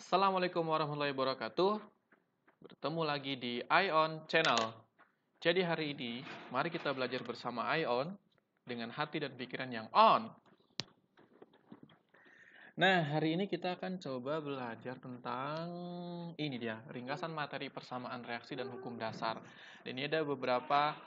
Assalamualaikum warahmatullahi wabarakatuh. Bertemu lagi di Ion Channel. Jadi hari ini, mari kita belajar bersama Ion dengan hati dan pikiran yang on. Nah, hari ini kita akan coba belajar tentang ini dia, ringkasan materi persamaan reaksi dan hukum dasar. Dan ini ada beberapa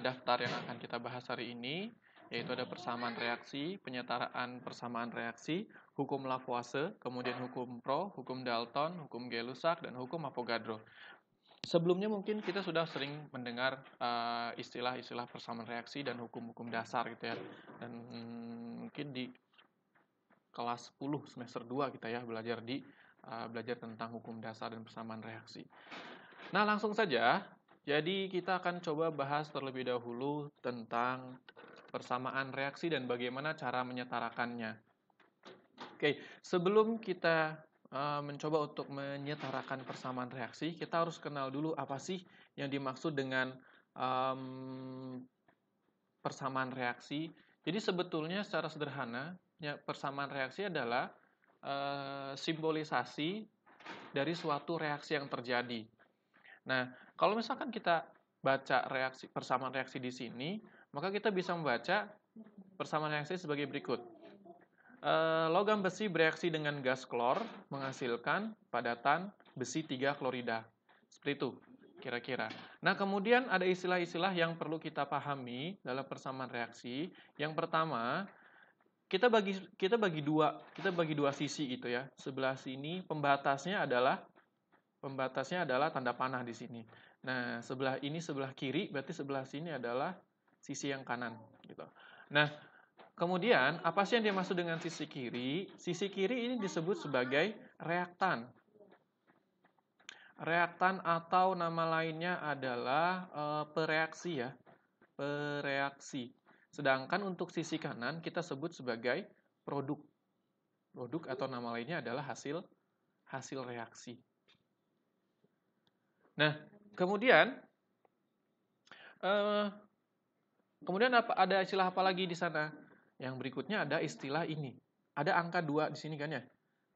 daftar yang akan kita bahas hari ini, yaitu ada persamaan reaksi, penyetaraan persamaan reaksi, hukum Lavoisier, kemudian hukum Pro, hukum Dalton, hukum Gay-Lussac, dan hukum Avogadro. Sebelumnya mungkin kita sudah sering mendengar istilah-istilah persamaan reaksi dan hukum-hukum dasar gitu ya. Dan mungkin di kelas 10 semester 2 kita ya belajar tentang hukum dasar dan persamaan reaksi. Nah, langsung saja. Jadi kita akan coba bahas terlebih dahulu tentang persamaan reaksi dan bagaimana cara menyetarakannya. Oke, sebelum kita mencoba untuk menyetarakan persamaan reaksi, kita harus kenal dulu apa sih yang dimaksud dengan persamaan reaksi. Jadi sebetulnya secara sederhana, persamaan reaksi adalah simbolisasi dari suatu reaksi yang terjadi. Nah, kalau misalkan kita baca persamaan reaksi di sini, maka kita bisa membaca persamaan reaksi sebagai berikut. Logam besi bereaksi dengan gas klor menghasilkan padatan besi 3 klorida. Seperti itu kira-kira. Nah, kemudian ada istilah-istilah yang perlu kita pahami dalam persamaan reaksi. Yang pertama, kita bagi dua sisi gitu ya. Sebelah sini pembatasnya adalah tanda panah di sini. Nah, sebelah kiri, berarti sebelah sini adalah sisi yang kanan gitu. Nah, kemudian apa sih yang dimaksud dengan sisi kiri? Sisi kiri ini disebut sebagai reaktan. Reaktan atau nama lainnya adalah pereaksi ya. Pereaksi. Sedangkan untuk sisi kanan kita sebut sebagai produk. Produk atau nama lainnya adalah hasil reaksi. Nah, kemudian ada istilah apa lagi di sana? Yang berikutnya ada istilah ini. Ada angka 2 di sini kan ya?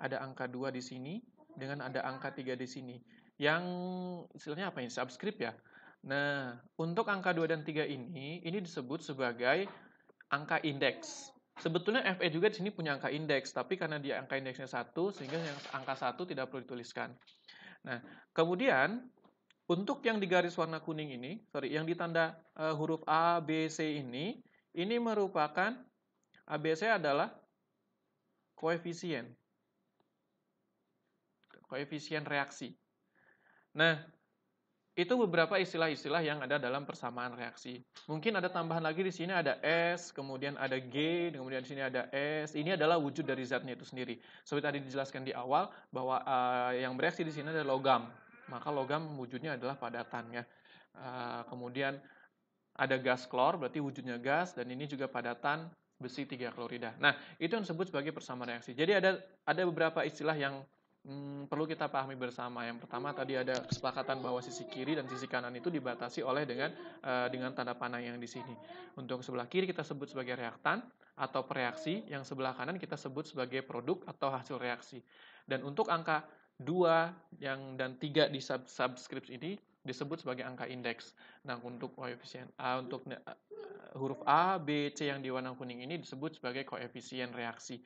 Ada angka 2 di sini dengan ada angka 3 di sini. Yang istilahnya apa ini? Subscript ya. Nah, untuk angka 2 dan 3 ini disebut sebagai angka indeks. Sebetulnya FE juga di sini punya angka indeks, tapi karena dia angka indeksnya 1, sehingga yang angka 1 tidak perlu dituliskan. Nah, kemudian untuk yang di garis warna kuning ini, yang ditanda huruf A, B, C ini merupakan ABC adalah koefisien reaksi. Nah, itu beberapa istilah-istilah yang ada dalam persamaan reaksi. Mungkin ada tambahan lagi di sini ada S, kemudian ada G, kemudian di sini ada S. Ini adalah wujud dari zatnya itu sendiri. Seperti tadi dijelaskan di awal bahwa yang bereaksi di sini adalah logam. Maka logam wujudnya adalah padatan ya. Kemudian ada gas klor, berarti wujudnya gas, dan ini juga padatan besi 3 klorida. Nah, itu yang disebut sebagai persamaan reaksi. Jadi ada beberapa istilah yang perlu kita pahami bersama. Yang pertama tadi ada kesepakatan bahwa sisi kiri dan sisi kanan itu dibatasi oleh dengan tanda panah yang di sini. Untuk sebelah kiri kita sebut sebagai reaktan atau pereaksi, yang sebelah kanan kita sebut sebagai produk atau hasil reaksi. Dan untuk angka 2 dan 3 di subscript ini disebut sebagai angka indeks. Nah, untuk koefisien untuk huruf A, B, C yang di warna kuning ini disebut sebagai koefisien reaksi.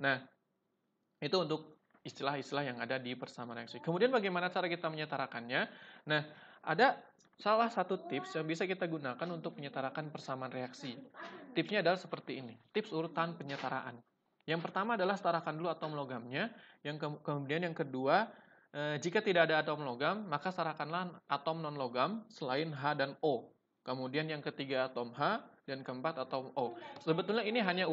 Nah, itu untuk istilah-istilah yang ada di persamaan reaksi. Kemudian bagaimana cara kita menyetarakannya? Nah, ada salah satu tips yang bisa kita gunakan untuk menyetarakan persamaan reaksi. Tipsnya adalah seperti ini. Tips urutan penyetaraan. Yang pertama adalah setarakan dulu atom logamnya. Kemudian yang kedua, jika tidak ada atom logam, maka setarakanlah atom non-logam selain H dan O. Kemudian yang ketiga atom H, dan keempat atom O. Sebetulnya ini hanya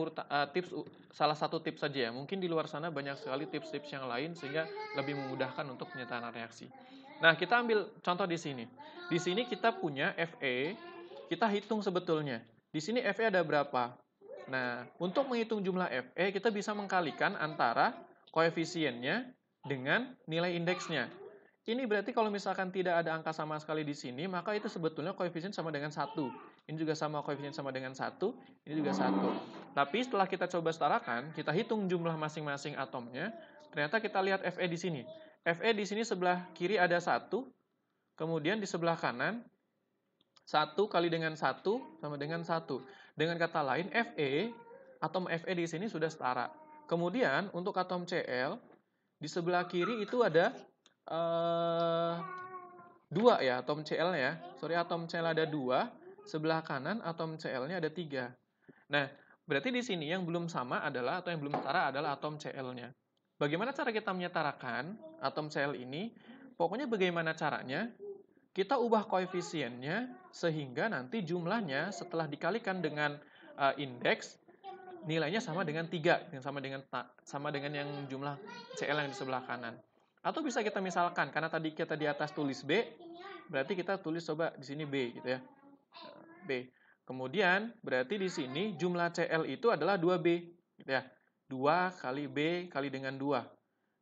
salah satu tips saja ya. Mungkin di luar sana banyak sekali tips-tips yang lain sehingga lebih memudahkan untuk penyetaraan reaksi. Nah, kita ambil contoh di sini. Di sini kita punya Fe, kita hitung sebetulnya. Di sini Fe ada berapa? Nah, untuk menghitung jumlah Fe, kita bisa mengkalikan antara koefisiennya dengan nilai indeksnya. Ini berarti kalau misalkan tidak ada angka sama sekali di sini, maka itu sebetulnya koefisien sama dengan 1. Ini juga sama koefisien sama dengan 1, ini juga 1. Tapi setelah kita coba setarakan, kita hitung jumlah masing-masing atomnya, Ternyata kita lihat Fe di sini. Fe di sini sebelah kiri ada 1, kemudian di sebelah kanan 1 kali dengan 1 sama dengan 1. Dengan kata lain, atom Fe di sini sudah setara. Kemudian untuk atom Cl, di sebelah kiri itu ada 2 ya, atom Cl-nya. Atom Cl ada 2, sebelah kanan atom Cl-nya ada 3. Nah, berarti di sini yang belum sama adalah, atau yang belum setara adalah atom Cl-nya. Bagaimana cara kita menyetarakan atom Cl ini? Pokoknya bagaimana caranya? Kita ubah koefisiennya sehingga nanti jumlahnya setelah dikalikan dengan indeks, nilainya sama dengan 3, sama dengan yang jumlah Cl yang di sebelah kanan. Atau bisa kita misalkan, karena tadi kita di atas tulis B, berarti kita tulis coba di sini B gitu ya. B. Kemudian berarti di sini jumlah Cl itu adalah 2B gitu ya. 2 kali B kali dengan 2.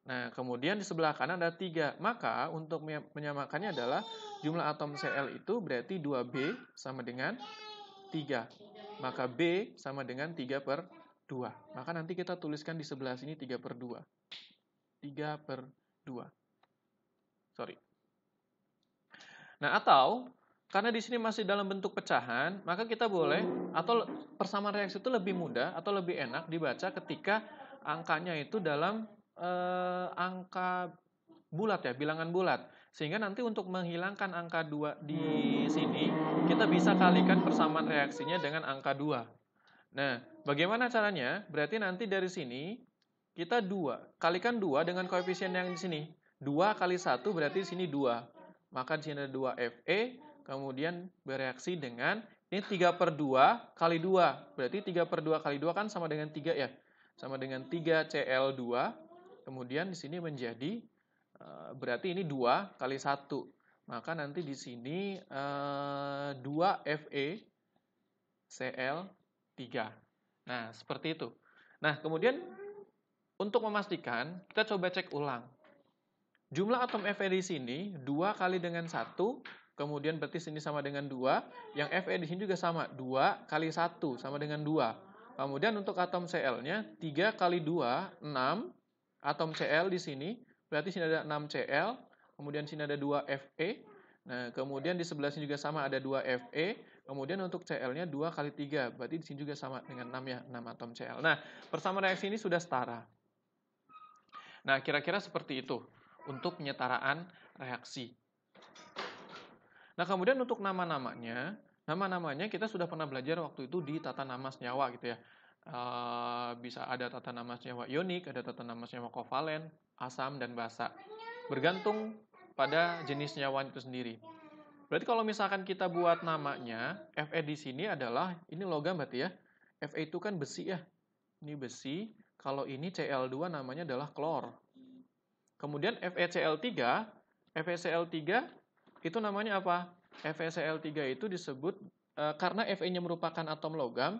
Nah, kemudian di sebelah kanan ada 3. Maka untuk menyamakannya adalah jumlah atom Cl itu berarti 2B sama dengan 3. Maka B sama dengan 3/2. Maka nanti kita tuliskan di sebelah sini 3/2. 3/2. Sorry. Nah, atau karena di sini masih dalam bentuk pecahan, maka kita boleh, atau persamaan reaksi itu lebih mudah atau lebih enak dibaca ketika angkanya itu dalam angka bulat ya, bilangan bulat. Sehingga nanti untuk menghilangkan angka 2 di sini, kita bisa kalikan persamaan reaksinya dengan angka 2. Nah, bagaimana caranya? Berarti nanti dari sini, kita kalikan 2 dengan koefisien yang di sini. 2 kali 1 berarti di sini 2. Maka di sini ada 2 Fe, kemudian bereaksi dengan, ini 3/2 kali 2. Berarti 3/2 kali 2 kan sama dengan 3 ya. Sama dengan 3 Cl2. Kemudian di sini menjadi, berarti ini 2 kali 1. Maka nanti di sini 2 Fe Cl3. Nah, seperti itu. Nah, kemudian untuk memastikan, kita coba cek ulang. Jumlah atom Fe di sini 2 kali dengan 1, kemudian berarti sini sama dengan 2. Yang Fe di sini juga sama, 2 kali 1 sama dengan 2. Kemudian untuk atom Cl-nya 3 kali 2, 6. Atom Cl di sini, berarti sini ada 6 Cl, kemudian sini ada 2 Fe. Nah, kemudian di sebelah sini juga sama ada 2 Fe. Kemudian untuk Cl-nya 2 kali 3, berarti di sini juga sama dengan 6 ya, 6 atom Cl. Nah, persamaan reaksi ini sudah setara. Nah, kira-kira seperti itu untuk penyetaraan reaksi. Nah, kemudian untuk nama-namanya kita sudah pernah belajar waktu itu di tata nama senyawa gitu ya. Bisa ada tata nama senyawa ionik, ada tata nama senyawa kovalen, asam, dan basa. Bergantung pada jenis senyawa itu sendiri. Berarti kalau misalkan kita buat namanya, Fe di sini adalah, ini logam berarti ya. Fe itu kan besi ya. Ini besi, kalau ini Cl2 namanya adalah klor. Kemudian FeCl3 itu namanya apa? FeCl3 itu disebut, karena Fe-nya merupakan atom logam,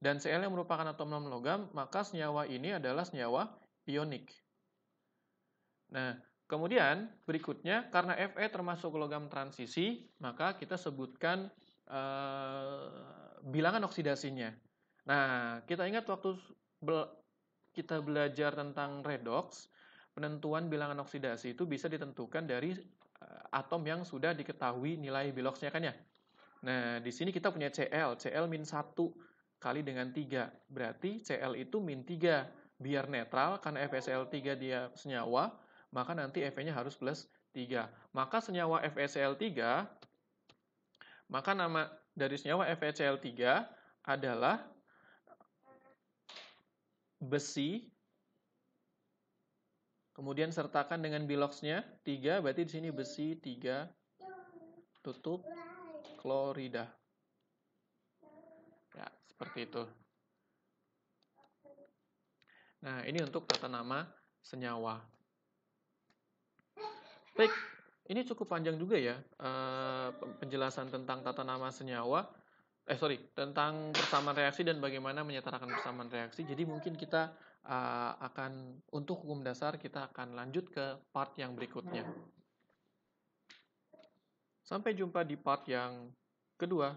dan Cl-nya merupakan atom non-logam, maka senyawa ini adalah senyawa ionik. Nah, kemudian berikutnya, karena Fe termasuk logam transisi, maka kita sebutkan bilangan oksidasinya. Nah, kita ingat waktu kita belajar tentang redox, penentuan bilangan oksidasi itu bisa ditentukan dari atom yang sudah diketahui nilai biloxnya kan ya. Nah, di sini kita punya Cl -1 kali dengan 3. Berarti Cl itu -3. Biar netral, karena FeCl3 dia senyawa, maka nanti Fe-nya harus +3. Maka senyawa FeCl3, maka nama dari senyawa FeCl3 adalah besi, kemudian sertakan dengan biloxnya 3, berarti di sini besi 3 tutup klorida. Ya, seperti itu. Nah, ini untuk tata nama senyawa. Baik, ini cukup panjang juga ya penjelasan tentang tata nama senyawa. Tentang persamaan reaksi dan bagaimana menyetarakan persamaan reaksi. Jadi mungkin kita untuk hukum dasar kita akan lanjut ke part yang berikutnya. Sampai jumpa di part yang kedua.